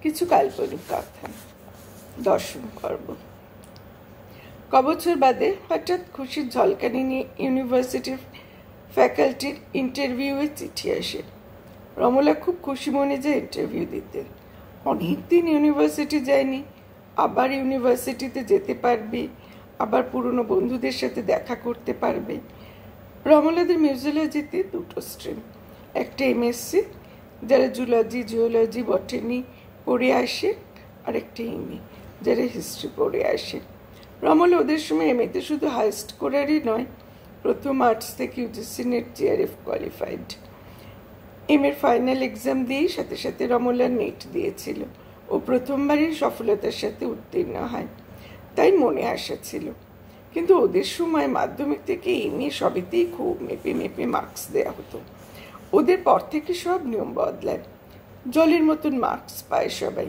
কিছু কাল্পনিক কথা। 10ম পর্ব। কবছর বাদে হঠাৎ খুশির ঝলকানি নিয়ে ইউনিভার্সিটির ফ্যাকাল্টির ইন্টারভিউয়ে চিঠি আসে। রমলা খুব খুশি মনে যায় ইন্টারভিউ দিতে। অনেকদিন ইউনিভার্সিটি যায়নি, আবার ইউনিভার্সিটিতে যেতে পারবে, আবার পুরনো বন্ধুদের সাথে দেখা করতে পারবে। রমলাদের মিউজিওলজিতে 2টো স্ট্রিম, একটা এমএসসি যারা জুলজি, জিওলজি, বটানি পড়ে আসে, আর একটা এমএ যারা হিস্ট্রি পড়ে আসে। রমলা ওদের সময় এমএতে শুধু হাইয়েস্ট স্কোরারই নয়, প্রথম আর্টস থেকে ইউজিসি নেট জিআরএফ কোয়ালিফাইড। এমএর ফাইনাল এক্সাম দিয়েই সাথে সাথে রমলা নেট দিয়েছিল ও প্রথমবারই সফলতার সাথে উত্তীর্ণ হয়, তাই মনে আসা ছিল। কিন্তু ওদের সময় মাধ্যমিক থেকে এমএ সবেতেই খুব মেপে মেপে মার্কস দেওয়া হতো। ওদের পর থেকে সব নিয়ম বদলায়, জলের মতন মার্কস পায় সবাই।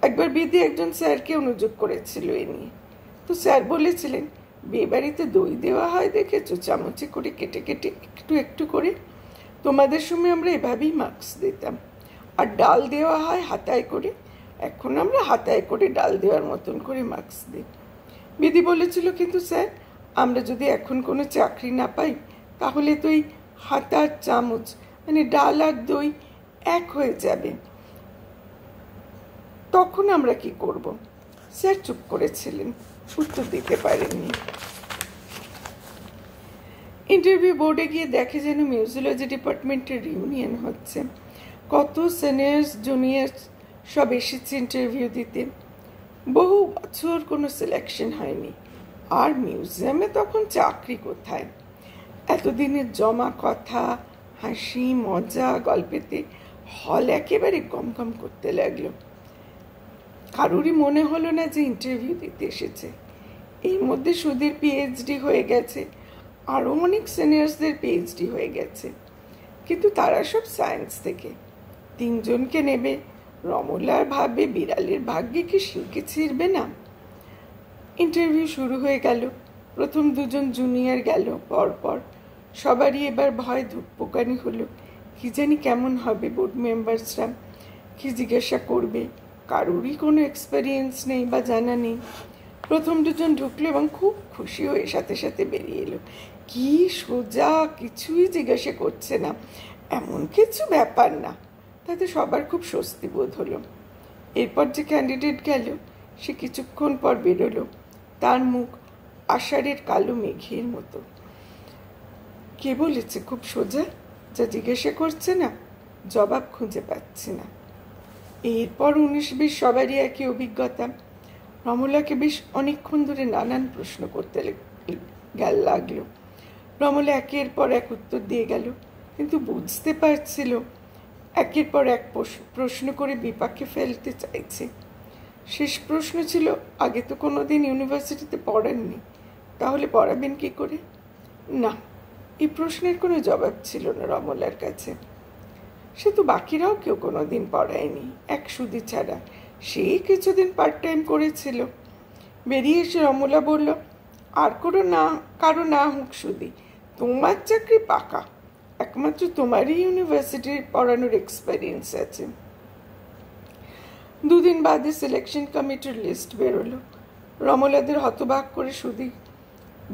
একবার বিধি একজন স্যারকে অনুযোগ করেছিল এ নিয়ে। তো স্যার বলেছিলেন, বিয়ে বাড়িতে দই দেওয়া হয় দেখেছো, চামচে করে কেটে কেটে একটু একটু করে, তোমাদের সময় আমরা এভাবেই মার্কস দিতাম। আর ডাল দেওয়া হয় হাতায় করে, এখন আমরা হাতায় করে ডাল দেওয়ার মতন করে মার্কস দিই। বিধি বলেছিল, কিন্তু স্যার আমরা যদি এখন কোনো চাকরি না পাই তাহলে তো এই হাতা আর চামচ মানে ডাল আর দই এক হয়ে যাবে, তখন আমরা কি করব? স্যার চুপ করেছিলেন, উত্তর দিতে পারেননি। ইন্টারভিউ বোর্ডে গিয়ে দেখে যেন মিউজিওলজি ডিপার্টমেন্টের রিউনিয়ন হচ্ছে। কত সিনিয়র্স জুনিয়র্স সব এসেছে ইন্টারভিউ দিতে। বহু বছর কোনো সিলেকশন হয়নি, আর মিউজিয়ামে তখন চাকরি কোথায়। এতদিনের জমা কথা, হাসি মজা গল্পেতে হল একেবারে গমগম করতে লাগলো। কারোরই মনে হলো না যে ইন্টারভিউ দিতে এসেছে। এর মধ্যে সুধীর পিএইচডি হয়ে গেছে, আরও অনেক সিনিয়র্সদের পিএইচডি হয়ে গেছে, কিন্তু তারা সব সায়েন্স থেকে। 3জনকে নেবে। রমলার ভাবে বিড়ালের ভাগ্যে কি শিলকে ছিঁড়বে না। ইন্টারভিউ শুরু হয়ে গেল। প্রথম 2জন জুনিয়র গেল পরপর। সবারই এবার ভয় ধুকপোকানি হলো, কি জানি কেমন হবে, বোর্ড মেম্বার্সরা কি জিজ্ঞাসা করবে। কারোরই কোনো এক্সপেরিয়েন্স নেই বা জানা নেই। প্রথম 2জন ঢুকলো এবং খুব খুশি হয়ে সাথে সাথে বেরিয়ে এলো। কি সোজা, কিছুই জিজ্ঞাসা করছে না, এমন কিছু ব্যাপার না। তাতে সবার খুব স্বস্তি বোধ হলো। এরপর যে ক্যান্ডিডেট গেল সে কিছুক্ষণ পর বেরোলো, তার মুখ আষাঢ়ের কালো মেঘের মতো। কে বলেছে খুব সোজা? যা জিজ্ঞাসা করছে না, জবাব খুঁজে পাচ্ছে না। এরপর 19-20 সবারই একই অভিজ্ঞতা। রমলাকে বেশ অনেকক্ষণ ধরে নানান প্রশ্ন করতে লাগলো। রমলা একের পর এক উত্তর দিয়ে গেল, কিন্তু বুঝতে পারছিল একের পর এক প্রশ্ন করে বিপাকে ফেলতে চাইছে। শেষ প্রশ্ন ছিল, আগে তো কোনোদিন ইউনিভার্সিটিতে পড়েননি, তাহলে পড়াবেন কি করে? না, এই প্রশ্নের কোনো জবাব ছিল না রমলার কাছে। সে তো বাকিরাও কেউ কোনোদিন পড়ায়নি, এক সুধি ছাড়া। সে কিছুদিন পার্ট টাইম করেছিল। বেরিয়ে এসে রমলা বলল, আর কারো না হোক সুধি, তোমার চাকরি পাকা, একমাত্র তোমারই ইউনিভার্সিটির পড়ানোর এক্সপেরিয়েন্স আছে। 2 দিন বাদে সিলেকশন কমিটির লিস্ট বেরোলো। রমলাদের হতবাক করে সুধি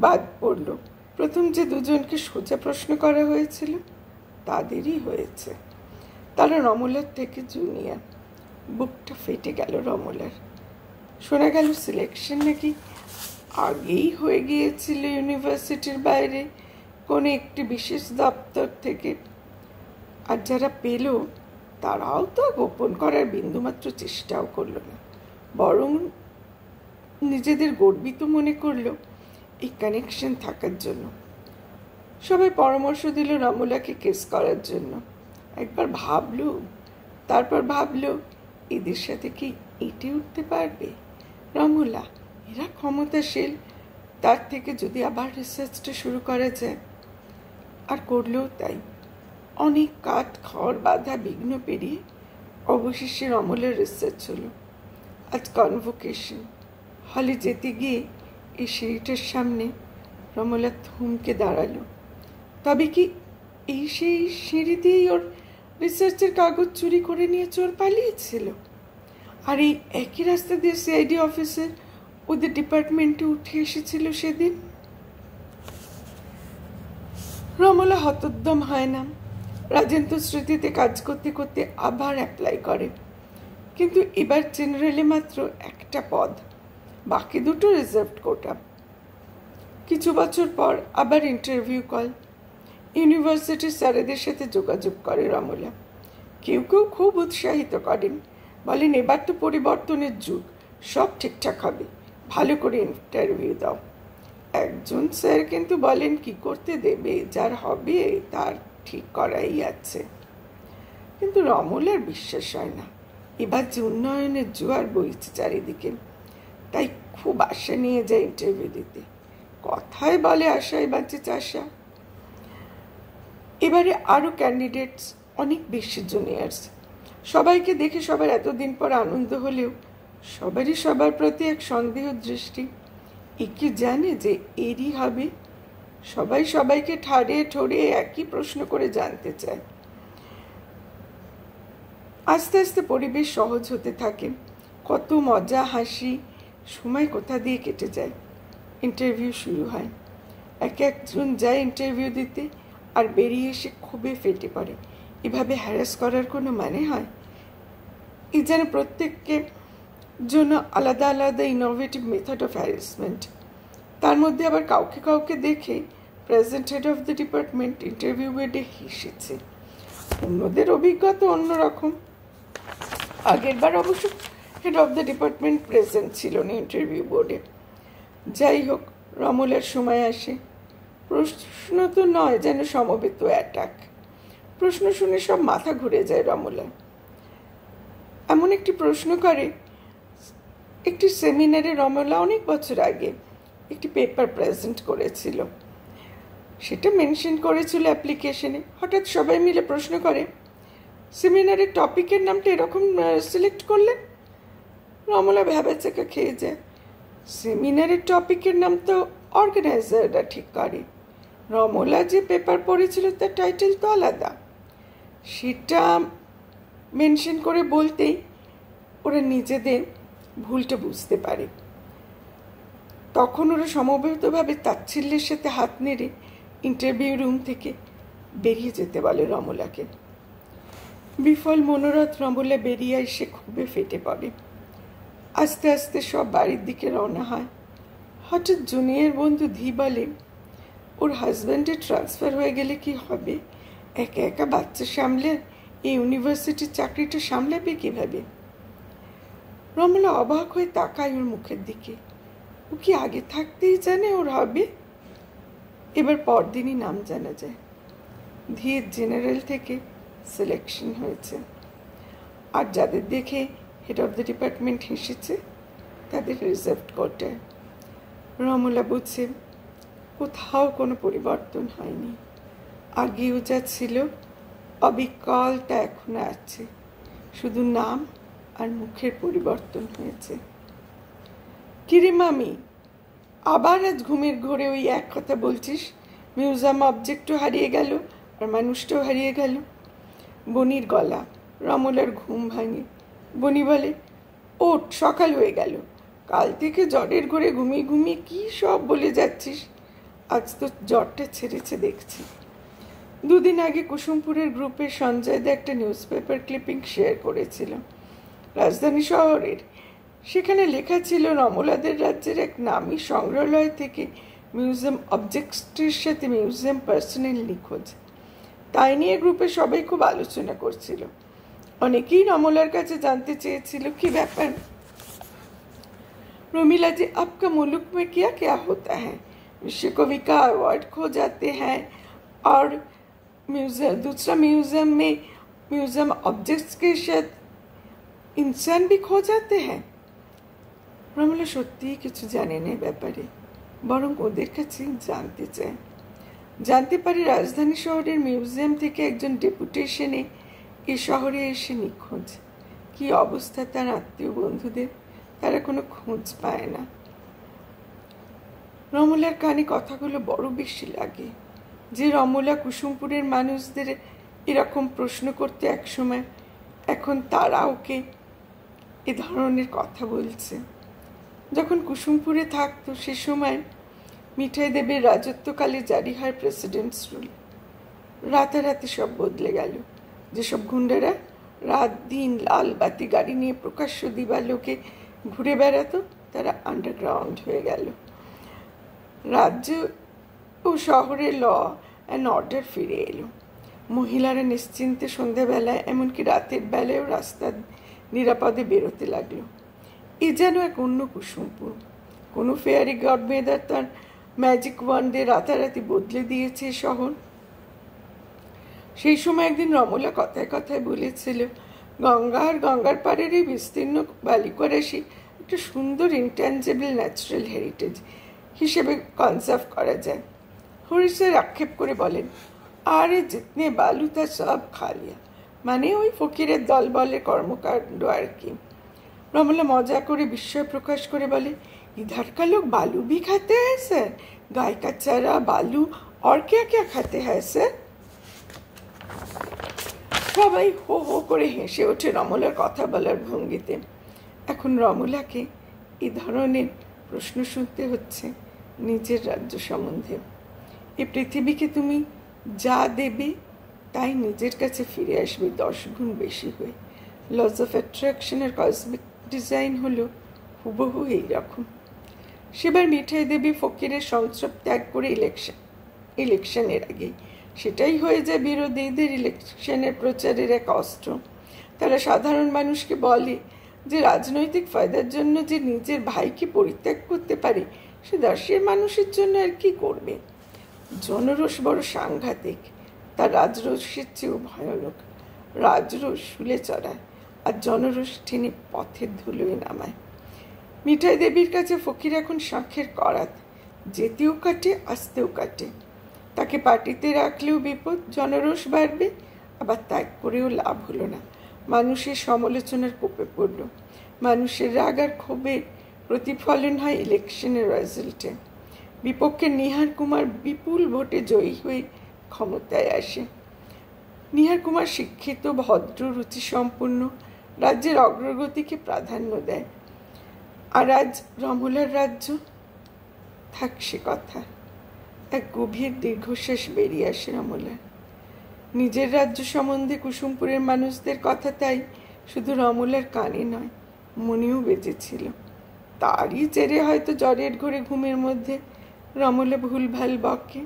বাদ পড়ল। প্রথম যে 2জনকে সোজা প্রশ্ন করা হয়েছিল তাদেরই হয়েছে। তারা রমলার থেকে জুনিয়র। বুকটা ফেটে গেল রমলার। শোনা গেল সিলেকশন নাকি আগেই হয়ে গিয়েছিল ইউনিভার্সিটির বাইরে কোনো একটি বিশেষ দপ্তর থেকে। আর যারা পেল তারাও তো গোপন করার বিন্দুমাত্র চেষ্টাও করল না, বরং নিজেদের গর্বিত মনে করলো এই কানেকশন থাকার জন্য। সবাই পরামর্শ দিল রমলাকে কেস করার জন্য। একবার ভাবলো, তারপর ভাবলো এদের সাথে কি এঁটে উঠতে পারবে রমলা? এরা ক্ষমতাশীল, তার থেকে যদি আবার রিসার্চটা শুরু করা যায়। আর করলেও তাই। অনেক কাঠ খড় বাধা বিঘ্ন পেরিয়ে অবশেষে রমলার রিসার্চ হলো। আজ কনভোকেশন। হলে যেতে গিয়ে এই সিঁড়িটার সামনে রমলা থমকে দাঁড়ালো। তবে কি এই সেই সিঁড়ি দিয়েই ওর রিসার্চের কাগজ চুরি করে নিয়ে চোর পালিয়েছিল? আর এই একই রাস্তা দিয়ে সিআইডি অফিসার ওদের ডিপার্টমেন্টে উঠে এসেছিল সেদিন। রমলা হতোদ্যম হয় না। রাজেন্দ্র স্মৃতিতে কাজ করতে করতে আবার অ্যাপ্লাই করে, কিন্তু এবার জেনারেলে মাত্র একটা পদ, বাকি দুটো রিজার্ভড কোটা। কিছু বছর পর আবার ইন্টারভিউ কল। ইউনিভার্সিটির স্যারেদের সাথে যোগাযোগ করে রমলা। কেউ কেউ খুব উৎসাহিত করেন, বলেন এবার তো পরিবর্তনের যুগ, সব ঠিকঠাক হবে, ভালো করে ইন্টারভিউ দাও। একজন স্যার কিন্তু বলেন কি করতে দেবে, যার হবে তার ঠিক করাই আছে। কিন্তু রমলার বিশ্বাস হয় না। এবার যে উন্নয়নের জোয়ার বইছে চারিদিকে, তাই খুব আশা নিয়ে যায় ইন্টারভিউ দিতে। কথায় বলে আশায় বাঁচে চাষা। এবারে আরো ক্যান্ডিডেটস অনেক বেশি জুনিয়র্স। সবাইকে দেখে সবার এতদিন পর আনন্দ হলেও সবারই সবার প্রতি এক সন্দেহ দৃষ্টি। একে জানে যে এরই হবে। সবাই সবাইকে ঠাড়ে ঠোড়ে একই প্রশ্ন করে জানতে চায়। আস্তে আস্তে পরিবেশ সহজ হতে থাকে। কত মজা হাসি, সময় কোথা দিয়ে কেটে যায়। ইন্টারভিউ শুরু হয়। একজন যায় ইন্টারভিউ দিতে আর বেরিয়ে এসে ক্ষোভে ফেটে পড়ে। এভাবে হ্যারাস করার কোনো মানে হয়? এই যেন প্রত্যেককে জন্য আলাদা আলাদা ইনোভেটিভ মেথড অফ হ্যারাসমেন্ট। তার মধ্যে আবার কাউকে কাউকে দেখে present head of the department interview বেডে হেসেছে। অন্যদের অভিজ্ঞতা অন্যরকম। আগের বার অবশ্য head of the department present ছিল না ইন্টারভিউ বোর্ডে। যাই হোক, রমলার সময় আসে। প্রশ্ন তো নয়, যেন সমবেত অ্যাটাক। প্রশ্ন শুনে সব মাথা ঘুরে যায় রমলার। এমন একটি প্রশ্ন করে, একটি সেমিনারে রমলা অনেক বছর আগে একটি পেপার প্রেজেন্ট করেছিল। সেটা মেনশন করেছিল অ্যাপ্লিকেশনে। হঠাৎ সবাই মিলে প্রশ্ন করে, সেমিনারের টপিকের নামটা এরকম সিলেক্ট করলেন? রমলা ভ্যাবাচাকা খেয়ে যায়। সেমিনারের টপিকের নাম তো অর্গানাইজাররা ঠিক করে। রমলা যে পেপার পড়েছিল তার টাইটেল তো আলাদা। সেটা মেনশন করে বলতেই ওরা নিজেদের ভুলটা বুঝতে পারে। তখন ওরা সমবেতভাবে তাচ্ছিল্যের সাথে হাত নেড়ে ইন্টারভিউ রুম থেকে বেরিয়ে যেতে বলে রমলাকে। বিফল মনোরথ রমলা বেরিয়ে এসে খুবই ফেটে পড়ে। আস্তে আস্তে সব বাড়ির দিকে রওনা হয়। হঠাৎ জুনিয়র বন্ধু ধি বলে, ওর হাজব্যান্ডের ট্রান্সফার হয়ে গেলে কি হবে? একা একা বাচ্চা সামলে এই ইউনিভার্সিটির চাকরিটা সামলাবে কিভাবে? রমলা অবাক হয়ে তাকায় ওর মুখের দিকে। ও কি আগে থাকতেই জানে ওর হবে? এবার পরদিনই নাম জানা যায়। ধীর জেনারেল থেকে সিলেকশন হয়েছে। আর যাদের দেখে হেড অফ দ্য ডিপার্টমেন্ট হেসেছে, তাদের রিজার্ভড কোটায়। রমলা বুঝছে কোথাও কোনো পরিবর্তন হয়নি। আগেও যা ছিল অবিকল তা এখন আছে, শুধু নাম আর মুখের পরিবর্তন হয়েছে। কিরে মামি, আবার আজ ঘুমের ঘোরে ওই এক কথা বলছিস? মিউজিয়াম অবজেক্টও হারিয়ে গেল আর মানুষটাও হারিয়ে গেল। বনির গলা। রমলার ঘুম ভাঙে। বনি বলে, ওঠ, সকাল হয়ে গেল। কাল থেকে জ্বরের ঘোরে ঘুমিয়ে ঘুমিয়ে কি সব বলে যাচ্ছিস। আজ তো জ্বরটা ছেড়েছে দেখছি। দুদিন আগে কুসুমপুরের গ্রুপে সঞ্জয় দা একটা নিউজ পেপার ক্লিপিং শেয়ার করেছিল রাজধানী শহরের। সেখানে লেখা ছিল রমলাদের রাজ্যের এক নামী সংগ্রহালয় থেকে মিউজিয়াম অবজেক্টসটির সাথে মিউজিয়াম পার্সোনেল নিখোঁজ। তাই নিয়ে গ্রুপে সবাই খুব আলোচনা করছিল। অনেকেই রমলার কাছে জানতে চেয়েছিল কি ব্যাপার। রমিলা जी, आपका मुल्क में क्या क्या होता है? विश्व कवि का अवार्ड खो जाते हैं और दूसरा म्यूजियम में म्यूजियम ऑब्जेक्ट्स के साथ इंसान भी खो जाते हैं। রমলা সত্যিই কিছু জানে না ব্যাপারে, বরং ওদের কাছে জানতে চায়। জানতে পারে রাজধানী শহরের মিউজিয়াম থেকে একজন ডেপুটেশনে এ শহরে এসে নিখোঁজ। কি অবস্থা তার আত্মীয় বন্ধুদের, তারা কোনো খোঁজ পায় না। রমলার কানে কথাগুলো বড় বেশি লাগে। যে রমলা কুসুমপুরের মানুষদের এরকম প্রশ্ন করতে একসময়, এখন তারা ওকে এ ধরনের কথা বলছে। যখন কুসুমপুরে থাকতো সে সময় মিঠাই দেবীর রাজত্বকালে জারি হয় প্রেসিডেন্টস রুল। রাতারাতি সব বদলে গেল। যেসব গুন্ডারা রাত দিন লাল বাতি গাড়ি নিয়ে প্রকাশ্য দিবালোকে ঘুরে বেড়াতো তারা আন্ডারগ্রাউন্ড হয়ে গেল। রাজ্য ও শহরে ল অ্যান্ড অর্ডার ফিরে এলো। মহিলারা নিশ্চিন্তে সন্ধ্যাবেলায় এমনকি রাতের বেলায়ও রাস্তা নিরাপদে বেরোতে লাগলো। এ যেন এক অন্য কুসুমপুর। কোনো ফেয়ারি গডমেদার তার ম্যাজিক ওয়ান্ডে রাতারাতি বদলে দিয়েছে শহর। সেই সময় একদিন রমলা কথায় কথায় বলেছিল, গঙ্গা আর গঙ্গার পাড়ের এই বিস্তীর্ণ বালিকরাশি একটা সুন্দর ইনট্যাঞ্জেবল ন্যাচারাল হেরিটেজ হিসেবে কনজার্ভ করা যায়। হরিশের আক্ষেপ করে বলেন, আরে জিতনে বালু তা সব খালিয়া, মানে ওই ফকিরের দলবলের কর্মকাণ্ড আর কি। রমলা মজা করে বিস্ময় প্রকাশ করে বলে, इधर का लोग बालू भी खाते हैं सर, गाय का चारा, बालू और क्या क्या खाते हैं सर। সবাই হো হো করে হেসে ওঠে রমলার কথা বলার ভঙ্গিতে। এখন রমলাকে এ ধরনের প্রশ্ন শুনতে হচ্ছে নিজের রাজ্য সম্বন্ধে। এই পৃথিবীকে তুমি যা দেবে তাই নিজের কাছে ফিরে আসবে 10 গুণ বেশি হয়ে। লজ অফ অ্যাট্রাকশনের কসমিক ডিজাইন হলো হুবহু এইরকম। সেবার মিঠাই দেবী ফকিরের সংস্রব ত্যাগ করে ইলেকশনের আগেই সেটাই হয়ে যায় বিরোধীদের ইলেকশনের প্রচারের এক অস্ত্র। তারা সাধারণ মানুষকে বলে যে রাজনৈতিক ফায়দার জন্য যে নিজের ভাইকে পরিত্যাগ করতে পারে সে দেশের মানুষের জন্য আর কি করবে। জনরোষ বড় সাংঘাতিক, তার রাজরোষের চেয়েও ভয়ানক। রাজরোষ শুলে চড়ায় আর জনরোষ টেনে পথের ধুলোয় নামায়। মিঠাই দেবীর কাছে ফকির এখন শাঁখের করাত, যেতেও কাটে আসতেও কাটে। তাকে পার্টিতে রাখলেও বিপদ, জনরোষ বাড়বে, আবার ত্যাগ করেও লাভ হলো না। মানুষের সমালোচনার কোপে পড়ল। মানুষের রাগ আর ক্ষোভের প্রতিফলন হয় ইলেকশনের রেজাল্টে। বিপক্ষে নিহার কুমার বিপুল ভোটে জয়ী হয়ে ক্ষমতায় আসে। নিহার কুমার শিক্ষিত, ভদ্র, রুচিসম্পন্ন, রাজ্যের অগ্রগতিকে প্রাধান্য দেয়। আর আজ রমলার রাজ্য থাক সে কথা। এক গভীর দীর্ঘশ্বাস বেরিয়ে আসে রমলার। নিজের রাজ্য সম্বন্ধে কুসুমপুরের মানুষদের কথা তাই শুধু রমলার কানে নয় মনেও বেজেছিল। তারই জেরে হয়তো জ্বরের ঘরে ঘুমের মধ্যে রমলা ভুলভাল বকে।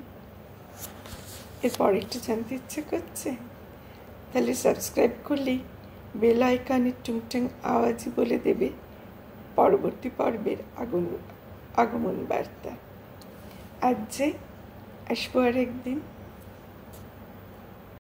এরপর একটু জানতে ইচ্ছে করছে? তাহলে সাবস্ক্রাইব করলেই বেল আইকনের টুংটাং আওয়াজই বলে দেবে পরবর্তী পর্বের আগমন বার্তা। আজ যে আসবো আর একদিন।